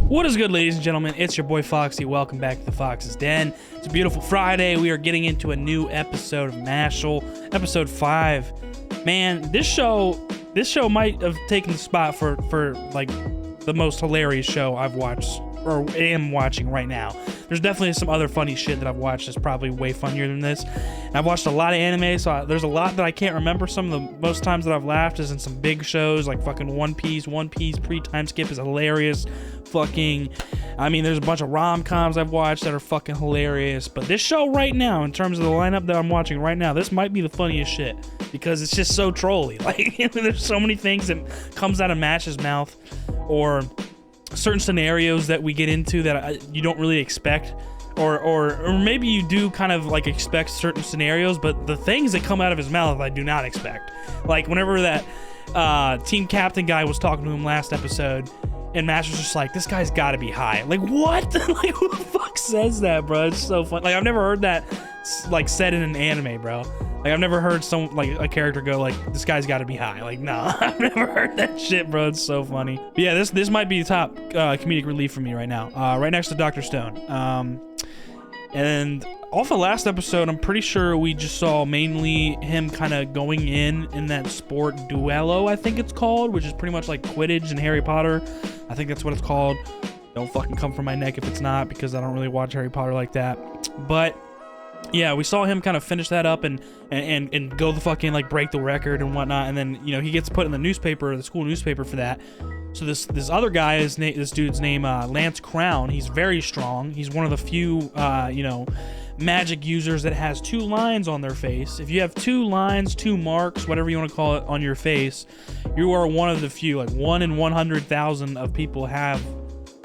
What is good, ladies and gentlemen? It's your boy Foxy. Welcome back to the Fox's Den. It's a beautiful Friday. We are getting into a new episode of MASHLE, episode 5. Man, this show might have taken the spot for like the most hilarious show I've watched or am watching right now. There's definitely some other funny shit that I've watched that's probably way funnier than this. And I've watched a lot of anime, so there's a lot that I can't remember. Some of the most times that I've laughed is in some big shows like fucking One Piece. One Piece pre-time skip is hilarious. There's a bunch of rom-coms I've watched that are fucking hilarious. But this show right now, in terms of the lineup that I'm watching right now, this might be the funniest shit because it's just so trolly. Like, there's so many things that comes out of Mash's mouth or certain scenarios that we get into that you don't really expect, or maybe you do kind of like expect certain scenarios, but the things that come out of his mouth I do not expect. Like whenever that team captain guy was talking to him last episode, and Mash was just like, "This guy's got to be high." Like, what? Like, who the fuck says that, bro? It's so fun. Like, I've never heard that like said in an anime, bro. Like, I've never heard a character go like, "This guy's got to be high." Like, no, I've never heard that shit, bro. It's so funny. But yeah, this might be the top comedic relief for me right now. Right next to Dr. Stone. And off the last episode, I'm pretty sure we just saw mainly him kind of going in that sport duello, I think it's called, which is pretty much like Quidditch in Harry Potter. I think that's what it's called. Don't fucking come for my neck if it's not, because I don't really watch Harry Potter like that. But yeah, we saw him kind of finish that up and go the fucking like break the record and whatnot, and then he gets put in the newspaper, the school newspaper for that. So this other guy, this dude's name Lance Crown. He's very strong. He's one of the few magic users that has 2 lines on their face. If you have 2 lines, 2 marks, whatever you want to call it, on your face, you are one of the few. Like 1 in 100,000 of people have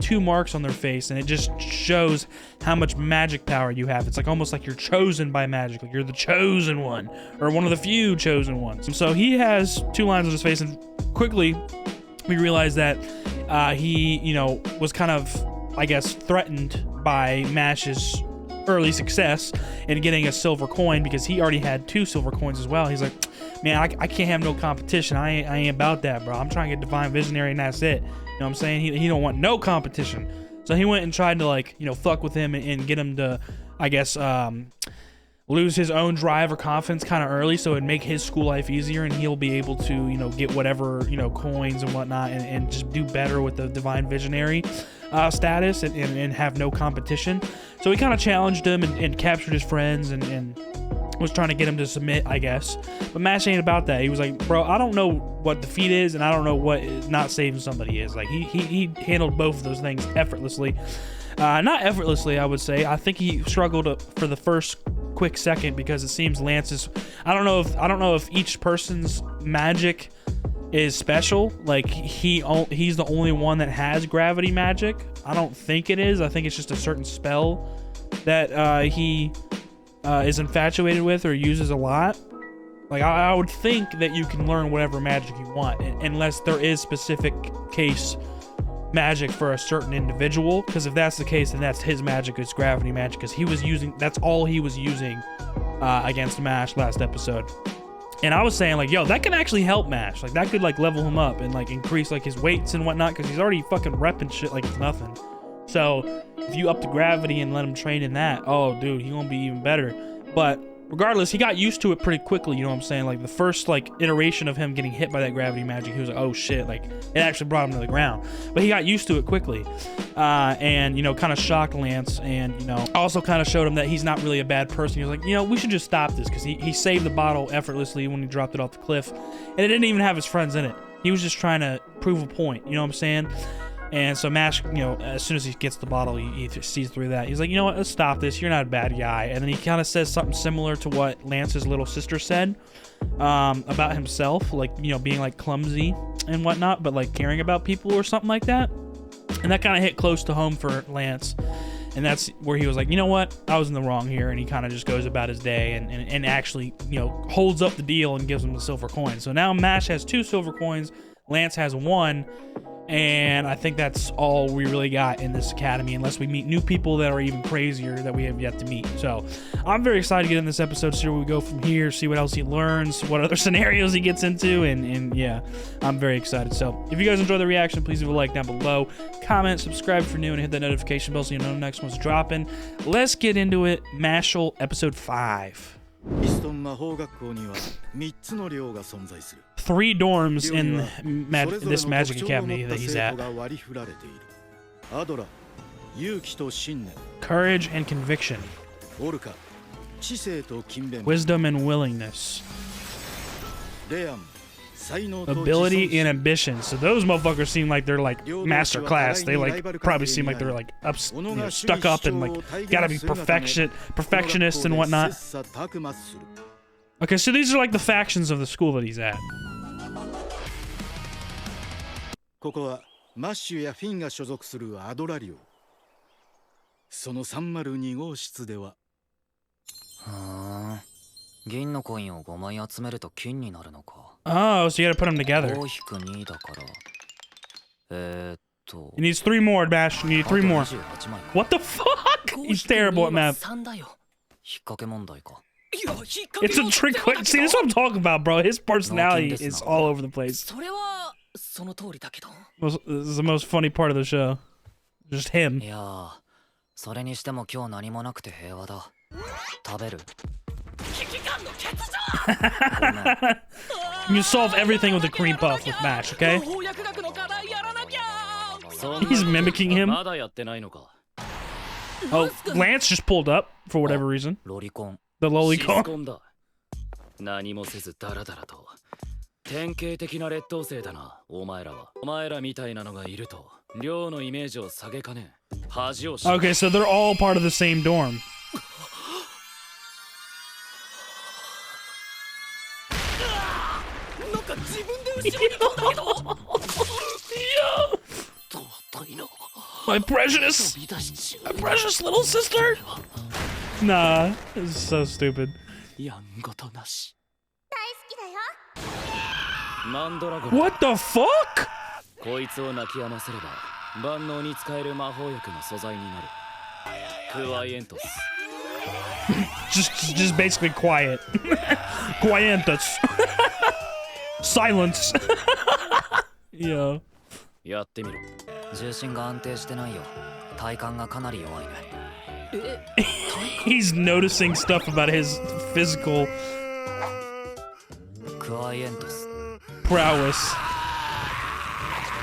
2 marks on their face, and it just shows how much magic power you have. It's like almost like you're chosen by magic, like you're the chosen one, or one of the few chosen ones. And so he has 2 lines on his face, and quickly we realize that he was kind of, I guess, threatened by Mash's early success in getting a silver coin, because he already had 2 silver coins as well. He's like, man, I can't have no competition. I ain't about that, bro. I'm trying to get Divine Visionary, and that's it. You know what I'm saying? He don't want no competition. So he went and tried to, like, fuck with him and get him to, I guess, lose his own drive or confidence kind of early, so it'd make his school life easier, and he'll be able to, get whatever, coins and whatnot, and just do better with the Divine Visionary status and have no competition. So he kind of challenged him and captured his friends and was trying to get him to submit, I guess. But Mash ain't about that. He was like, bro, I don't know what defeat is, and I don't know what not saving somebody is. Like, he handled both of those things effortlessly. Not effortlessly, I would say. I think he struggled for the first quick second, because it seems Lance's, I don't know if each person's magic is special. Like, he's the only one that has gravity magic. I don't think it is. I think it's just a certain spell that he is infatuated with or uses a lot. Like, I would think that you can learn whatever magic you want, unless there is specific case magic for a certain individual, because if that's the case, then that's his magic, is gravity magic, because that's all he was using against Mash last episode. And I was saying, like, yo, that can actually help Mash. Like, that could, like, level him up and, like, increase, like, his weights and whatnot, because he's already fucking repping shit like it's nothing. So if you up the gravity and let him train in that, oh, dude, he gonna be even better. But regardless, he got used to it pretty quickly, you know what I'm saying? Like, the first, like, iteration of him getting hit by that gravity magic, he was like, oh shit, like, it actually brought him to the ground. But he got used to it quickly, and kind of shocked Lance, and also kind of showed him that he's not really a bad person. He was like, we should just stop this, because he saved the bottle effortlessly when he dropped it off the cliff, and it didn't even have his friends in it. He was just trying to prove a point, you know what I'm saying? And so Mash, as soon as he gets the bottle, he sees through that. He's like, you know what, let's stop this. You're not a bad guy. And then he kind of says something similar to what Lance's little sister said about himself, like, being like clumsy and whatnot, but like caring about people or something like that. And that kind of hit close to home for Lance. And that's where he was like, you know what, I was in the wrong here. And he kind of just goes about his day and actually, holds up the deal and gives him the silver coin. So now Mash has 2 silver coins. Lance has 1. And I think that's all we really got in this academy, unless we meet new people that are even crazier that we have yet to meet. So I'm very excited to get in this episode, see where we go from here, see what else he learns, what other scenarios he gets into, and yeah, I'm very excited. So if you guys enjoy the reaction, please leave a like down below, comment, subscribe for new, and hit that notification bell so you know the next one's dropping. Let's get into it. MASHLE episode 5. 3 dorms in this magic academy that he's at. Courage and conviction. Wisdom and willingness. Ability and ambition. So those motherfuckers seem like they're like master class. They like probably seem like they're like stuck up and like gotta be perfectionists and whatnot. Okay, so these are like the factions of the school that he's at. ここはマッシュやフィンが所属するアドラリオ。その302号室では。銀のコインを5枚集めると金になるのか。Oh, so you gotta put them together. He needs 3 more, Bash. You need 3 more. What the fuck? He's terrible at math. It's a trick. See, this is what I'm talking about, bro. His personality is all over the place. This is the most funny part of the show. Just him. You solve everything with a cream puff with Mash, okay? He's mimicking him. Oh, Lance just pulled up for whatever reason. The lolicon. 何もせずダラダラと典型的な劣等生だなお前らはお前らみたいなのがいると寮のイメージを下げかね恥をし Okay, so they're all part of the same dorm. My precious little sister. Nah, this is so stupid. What the fuck? just basically quiet. Quientus. Silence. Yeah. He's noticing stuff about his physical prowess.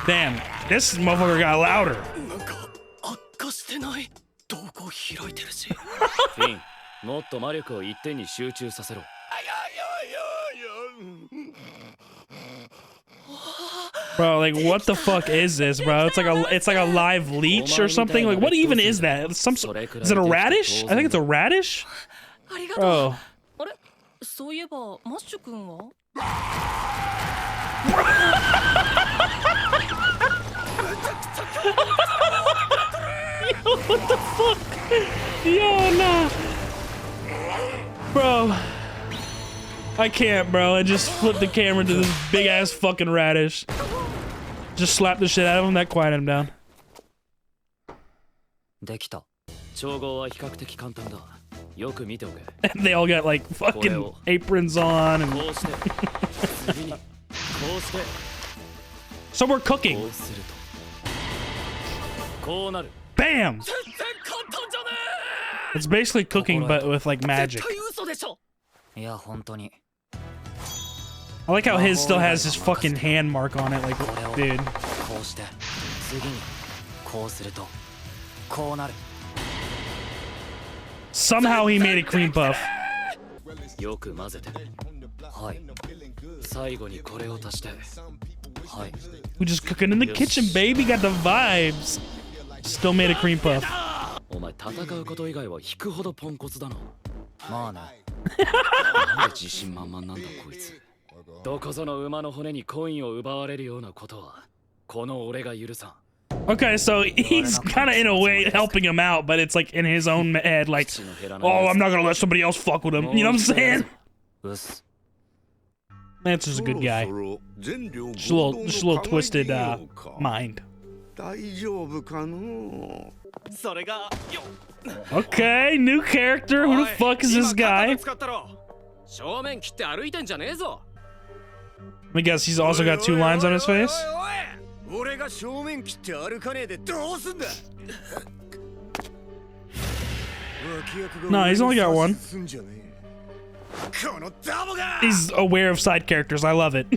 Damn, this motherfucker got louder. Bro, like what the fuck is this, bro? It's like a live leech or something. Like what even is that? Is it a radish? I think it's a radish. Bro. Yo, what the fuck? Yo, nah. Bro. I can't, bro. I just flipped the camera to this big ass fucking radish. Just slap the shit out of him. That quieted him down. And they all got like fucking aprons on and so we're cooking. Bam! It's basically cooking but with like magic. I like how his still has his fucking hand mark on it, like, dude. Somehow he made a cream puff. We just cooking in the kitchen, baby. Got the vibes. Still made a cream puff. Okay, so he's kind of in a way helping him out, but it's like in his own head, like, oh, I'm not gonna let somebody else fuck with him. You know what I'm saying? Lance is a good guy. Just a little twisted mind. Okay, new character. Who the fuck is this guy? Let me guess, he's also got 2 lines on his face. No, he's only got 1. He's aware of side characters. I love it.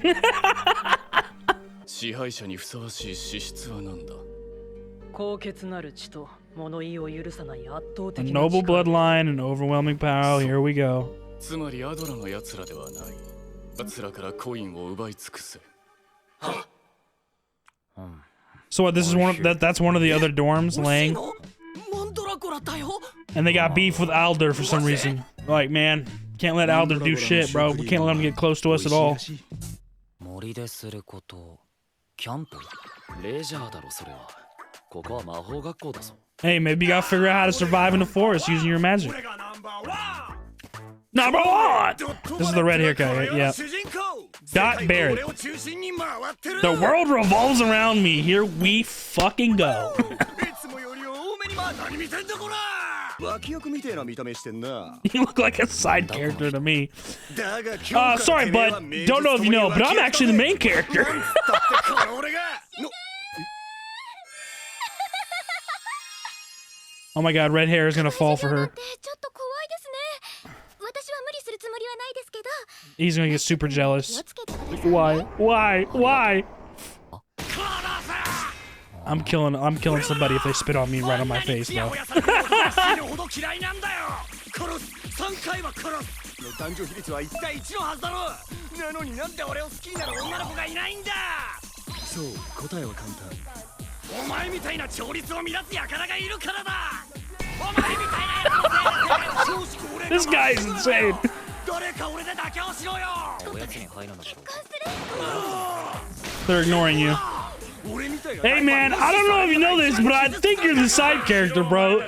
A noble bloodline and overwhelming power. Here we go. So what? This is that's one of the other dorms, Lang. And they got beef with Alder for some reason. Like, man, can't let Alder do shit, bro. We can't let him get close to us at all. Hey, maybe you gotta figure out how to survive in the forest using your magic. Number 1! This is the red hair guy, right? Yeah. Dot Barrett. The world revolves around me. Here we fucking go. You look like a side character to me. Sorry, bud. Don't know if you know, but I'm actually the main character. Oh my god, red hair is gonna fall for her. He's gonna get super jealous. Why? Why? Why? I'm killing somebody if they spit on me right on my face, though. This guy is insane. They're ignoring you. Hey man, I don't know if you know this, but I think you're the side character, bro.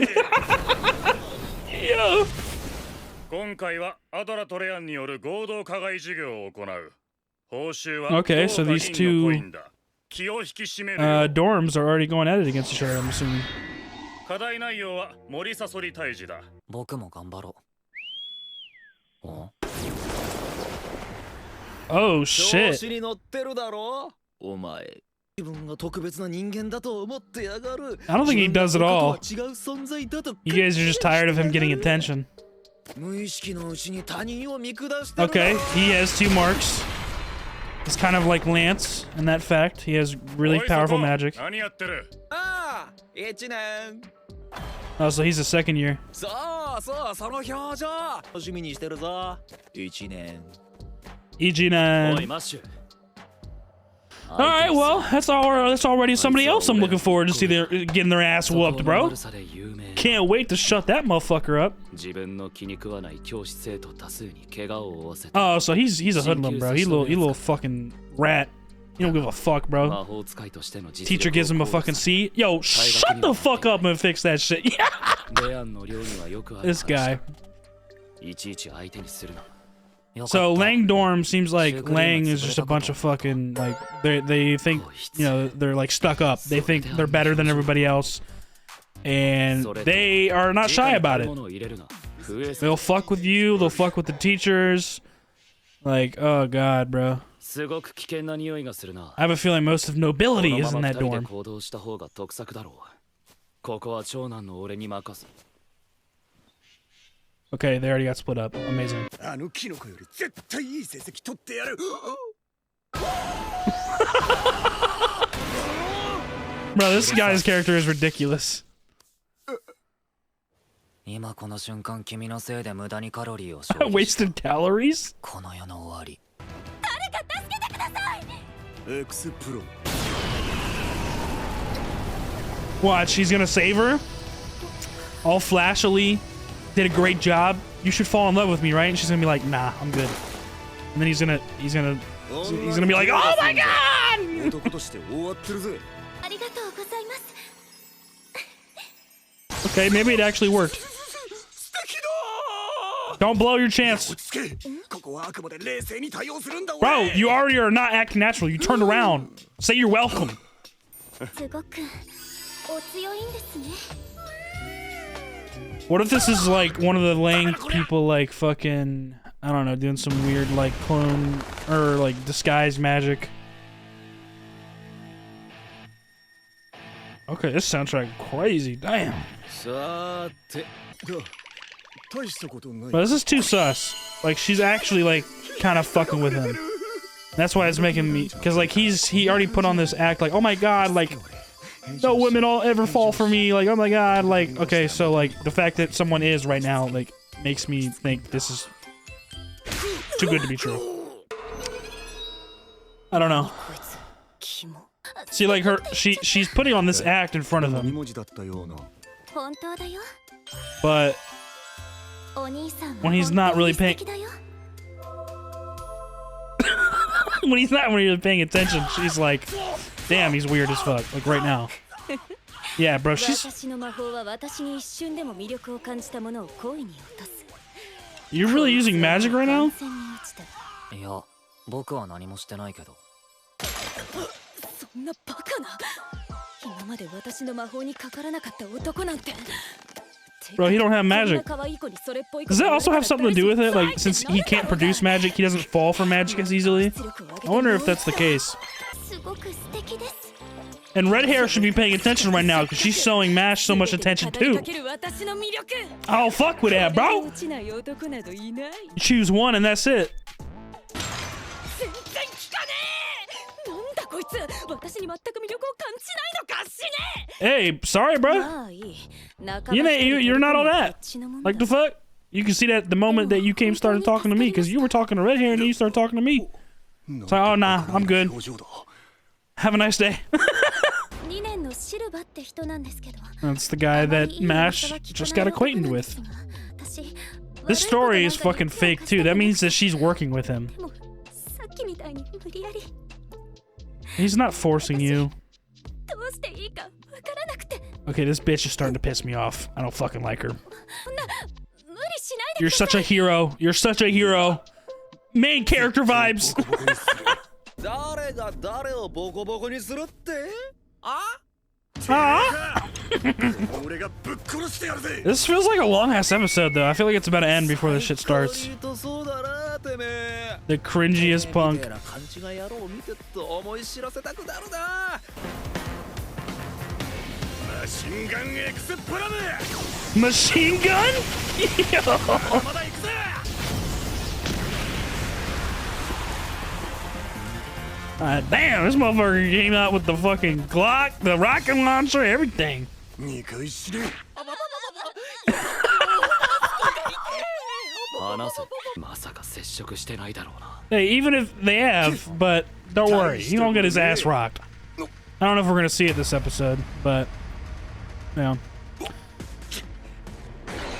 Yo. Okay, so these 2 dorms are already going at it against each other, I'm assuming. Oh shit. I don't think he does at all. You guys are just tired of him getting attention. Okay, he has 2 marks. It's kind of like Lance in that fact. He has really powerful magic. Oh, so he's a 2nd year. Alright, well, that's already somebody else I'm looking forward to see getting their ass whooped, bro. Can't wait to shut that motherfucker up. Oh, so he's a hoodlum, bro. He little fucking rat. You don't give a fuck, bro. Teacher gives him a fucking C. Yo, shut the fuck up and fix that shit. This guy. So Lang dorm seems like Lang is just a bunch of fucking, like, they think, you know, they're like stuck up. They think they're better than everybody else, and they are not shy about it. They'll fuck with you, they'll fuck with the teachers. Like, oh god, bro. I have a feeling most of nobility is in that dorm. Okay, they already got split up. Amazing. Bro, this guy's character is ridiculous. Wasted calories? What, she's gonna save her? All flashily. Did a great job. You should fall in love with me, right? And she's gonna be like, nah, I'm good. And then he's gonna be like, oh my god! Okay, maybe it actually worked. Don't blow your chance. Bro, you already are not acting natural. You turned around. Say you're welcome. What if this is like one of the Lang people like fucking, I don't know, doing some weird like clone or like disguise magic? Okay, this soundtrack crazy. Damn. But this is too sus. Like she's actually like kind of fucking with him. That's why it's making me, because like he already put on this act like, oh my god, like no women all ever fall for me, like oh my god, like okay, so like the fact that someone is right now like makes me think this is too good to be true. I don't know. See, like she's putting on this act in front of him, but when he's not really paying when he's not really paying attention, she's like, damn, he's weird as fuck, like right now. Yeah, bro, she's... You're really using magic right now? Bro, he don't have magic. Does that also have something to do with it? Like, since he can't produce magic, he doesn't fall for magic as easily? I wonder if that's the case. And red hair should be paying attention right now because she's showing MASH so much attention too. Oh, fuck with that, bro. You choose one and that's it. Hey, sorry, bro. You're not on that. Like the fuck? You can see that the moment that you started talking to me, because you were talking to red hair and then you started talking to me. It's like, oh nah, I'm good. Have a nice day. That's the guy that MASH just got acquainted with. This story is fucking fake too. That means that she's working with him. He's not forcing you. Okay, this bitch is starting to piss me off. I don't fucking like her. You're such a hero. You're such a hero. Main character vibes. This feels like a long ass episode though. I feel like it's about to end before this shit starts. The cringiest punk. Machine gun? Damn, this motherfucker came out with the fucking Glock, the rocket launcher, everything. Hey, even if they have, but don't worry, he won't get his ass rocked. I don't know if we're gonna see it this episode, but yeah.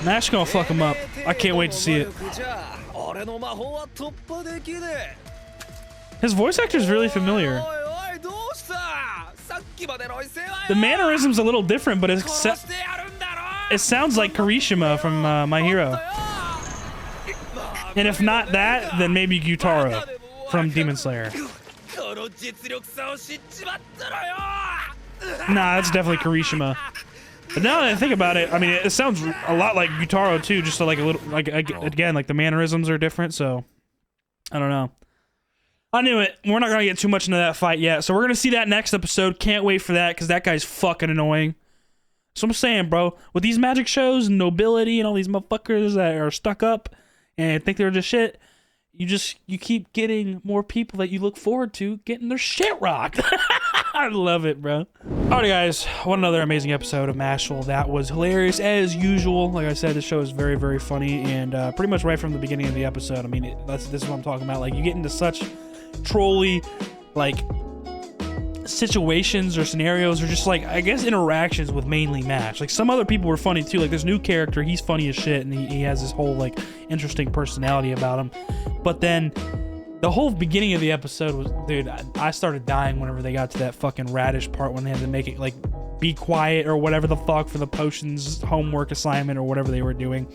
MASH gonna fuck him up. I can't wait to see it. His voice actor is really familiar. The mannerism's a little different, but it sounds like Kirishima from My Hero. And if not that, then maybe Gyutaro from Demon Slayer. Nah, that's definitely Kirishima. But now that I think about it, I mean, it sounds a lot like Gyutaro too, just like a little, like again, like the mannerisms are different. So I don't know. I knew it. We're not gonna get too much into that fight yet, so we're gonna see that next episode. Can't wait for that because that guy's fucking annoying. So I'm saying, bro, with these magic shows, nobility, and all these motherfuckers that are stuck up and think they're just shit, you keep getting more people that you look forward to getting their shit rocked. I love it, bro. Alright, guys, what another amazing episode of MASHLE. That was hilarious as usual. Like I said, this show is very, very funny, and pretty much right from the beginning of the episode. I mean, this is what I'm talking about. Like, you get into such trolly, like, situations or scenarios, or just like, I guess, interactions with mainly MASH. Like, some other people were funny too. Like, this new character, he's funny as shit, and he has this whole like interesting personality about him. But then the whole beginning of the episode was, dude, I started dying whenever they got to that fucking radish part when they had to make it like be quiet or whatever the fuck for the potions homework assignment or whatever they were doing.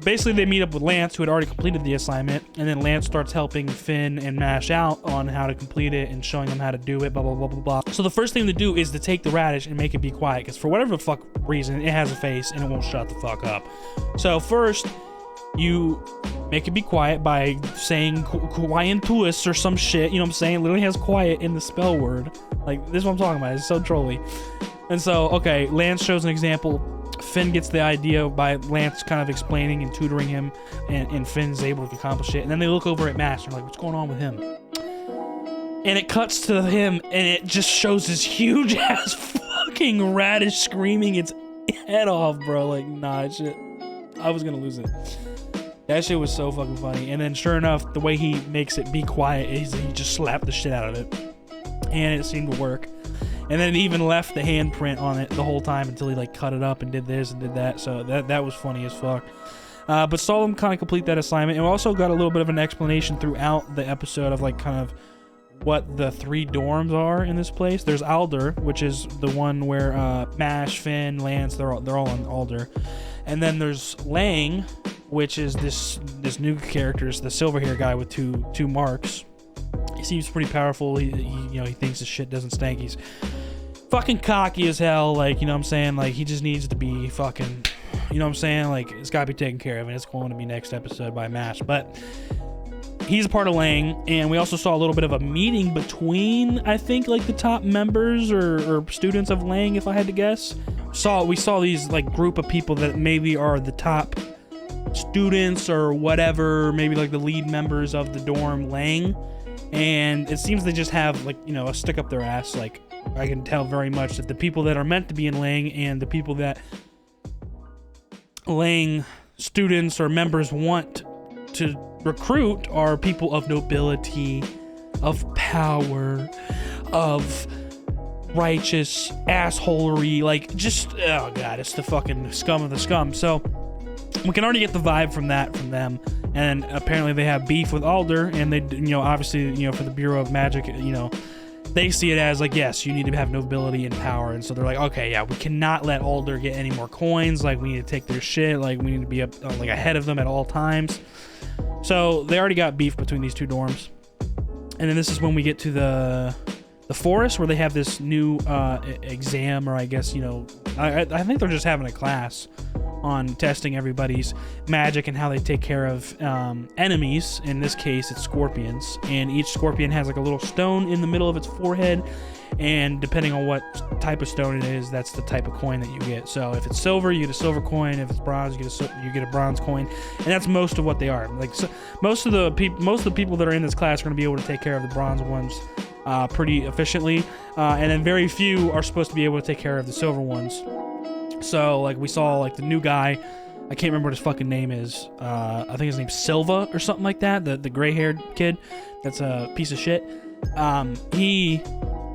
Basically, they meet up with Lance, who had already completed the assignment, and then Lance starts helping Finn and Mash out on how to complete it and showing them how to do it, blah, blah, blah, blah, blah. So the first thing to do is to take the radish and make it be quiet, because for whatever the fuck reason, it has a face and it won't shut the fuck up. So first, you make it be quiet by saying quientus or some shit, you know what I'm saying? It literally has quiet in the spell word. Like, this is what I'm talking about. It's so trolly. And so, okay, Lance shows an example. Finn gets the idea by Lance kind of explaining and tutoring him, and Finn's able to accomplish it. And then they look over at Mash and they're like, what's going on with him? And it cuts to him, and it just shows this huge ass fucking radish screaming its head off, bro. Like, nah, shit. I was gonna lose it. That shit was so fucking funny. And then sure enough, the way he makes it be quiet is he just slapped the shit out of it. And it seemed to work. And then it even left the handprint on it the whole time until he like cut it up and did this and did that. So that was funny as fuck. But saw them kind of complete that assignment. And we also got a little bit of an explanation throughout the episode of like kind of what the 3 dorms are in this place. There's Alder, which is the one where Mash, Finn, Lance, they're all on Alder. And then there's Lang, which is this new character, is the silver hair guy with two marks. He seems pretty powerful. He you know, he thinks his shit doesn't stink. He's fucking cocky as hell. Like, you know what I'm saying? Like, he just needs to be fucking, you know what I'm saying? Like, it's gotta be taken care of, and it's going to be next episode by Mash. But he's a part of Lang, and we also saw a little bit of a meeting between, I think, like the top members or students of Lang, if I had to guess. We saw these like group of people that maybe are the top students or whatever, maybe like the lead members of the dorm Lang. And it seems they just have, like, you know, a stick up their ass. Like, I can tell very much that the people that are meant to be in Lang and the people that Lang students or members want to recruit are people of nobility, of power, of righteous assholery. Like, just, oh god, it's the fucking scum of the scum. So we can already get the vibe from them. And apparently they have beef with Alder, and they, you know, obviously, you know, for the Bureau of Magic, you know, they see it as like, yes, you need to have nobility and power. And so they're like, okay, yeah, we cannot let Alder get any more coins. Like, we need to take their shit. Like, we need to be up, like, ahead of them at all times. So they already got beef between these 2 dorms. And then this is when we get to the forest, where they have this new exam, or I guess, you know, I think they're just having a class on testing everybody's magic and how they take care of enemies. In this case, it's scorpions, and each scorpion has like a little stone in the middle of its forehead, and depending on what type of stone it is, that's the type of coin that you get. So if it's silver, you get a silver coin. If it's bronze, you get a bronze coin, and that's most of what they are. Like, so most of the people that are in this class are going to be able to take care of the bronze ones pretty efficiently, and then very few are supposed to be able to take care of the silver ones. So, like, we saw, like, the new guy, I can't remember what his fucking name is. I think his name's Silva or something like that, the gray-haired kid that's a piece of shit. He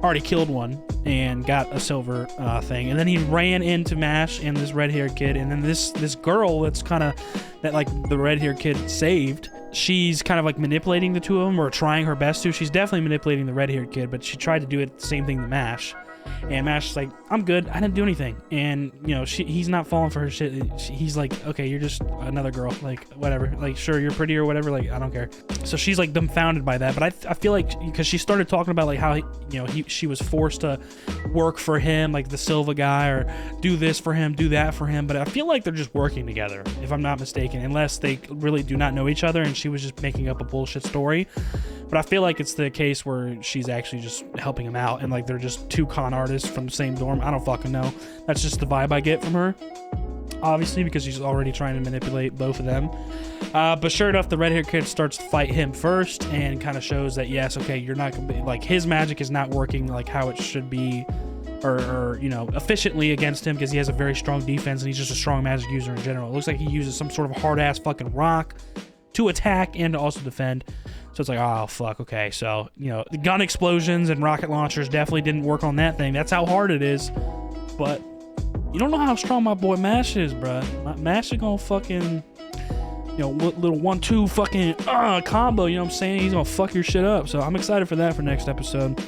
already killed one and got a silver thing, and then he ran into Mash and this red-haired kid, and then this girl that the red-haired kid saved, she's kind of like manipulating the 2 of them, or trying her best to. She's definitely manipulating the red-haired kid, but she tried to do it the same thing to Mash. And Mash is like, I'm good, I didn't do anything. And, you know, he's not falling for her shit. He's like, okay, you're just another girl, like, whatever, like, sure, you're pretty or whatever, like, I don't care. So she's like dumbfounded by that. But I feel like, because she started talking about like how she was forced to work for him, like the Silva guy, or do this for him, do that for him. But I feel like they're just working together, if I'm not mistaken, unless they really do not know each other and she was just making up a bullshit story. But I feel like it's the case where she's actually just helping him out, and like they're just 2 con artists from the same dorm. I don't fucking know. That's just the vibe I get from her, obviously, because she's already trying to manipulate both of them. But sure enough, the red-haired kid starts to fight him first, and kind of shows that, yes, okay, you're not gonna be, like, his magic is not working like how it should be, or you know, efficiently against him, because he has a very strong defense and he's just a strong magic user in general. It looks like he uses some sort of hard-ass fucking rock to attack and to also defend. So it's like, oh, fuck, okay. So, you know, the gun explosions and rocket launchers definitely didn't work on that thing. That's how hard it is. But you don't know how strong my boy Mash is, bruh. Mash is gonna fucking, you know, little 1-2 fucking combo, you know what I'm saying? He's gonna fuck your shit up. So I'm excited for that for next episode.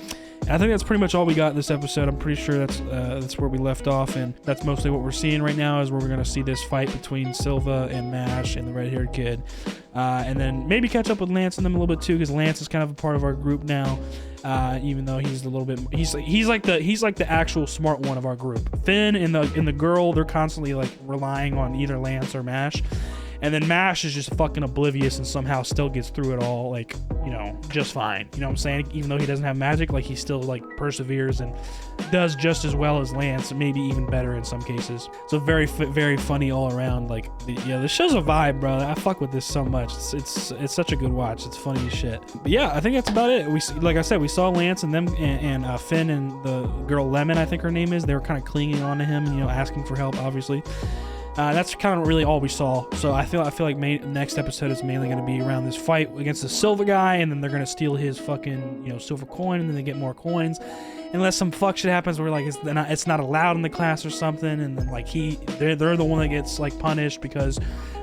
I think that's pretty much all we got in this episode. I'm pretty sure that's where we left off, and that's mostly what we're seeing right now is where we're going to see this fight between Silva and MASH and the red-haired kid. And then maybe catch up with Lance and them a little bit too, because Lance is kind of a part of our group now. Even though he's a little bit, he's like the actual smart one of our group. Finn and the girl, they're constantly like relying on either Lance or MASH. And then MASH is just fucking oblivious and somehow still gets through it all, like, you know, just fine. You know what I'm saying? Even though he doesn't have magic, like, he still, like, perseveres and does just as well as Lance, maybe even better in some cases. So very, very funny all around. Like, the show's a vibe, bro. I fuck with this so much. It's such a good watch. It's funny as shit. But yeah, I think that's about it. Like I said, we saw Lance and them and Finn and the girl Lemon, I think her name is. They were kind of clinging on to him and, you know, asking for help, obviously. That's kind of really all we saw. So I feel like next episode is mainly going to be around this fight against the Silva guy, and then they're going to steal his fucking, you know, silver coin, and then they get more coins. Unless some fuck shit happens where like it's not allowed in the class or something, and then like they're the one that gets like punished because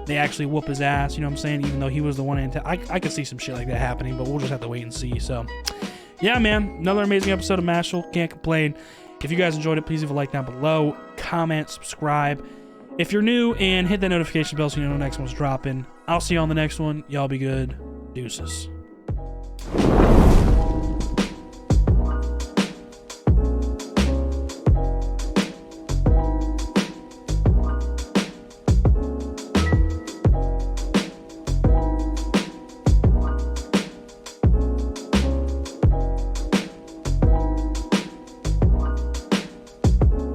they actually whoop his ass. You know what I'm saying? Even though he was the one I could see some shit like that happening, but we'll just have to wait and see. So yeah, man, another amazing episode of MASHLE. Can't complain. If you guys enjoyed it, please leave a like down below, comment, subscribe. If you're new, and hit that notification bell so you know the next one's dropping. I'll see you on the next one. Y'all be good. Deuces.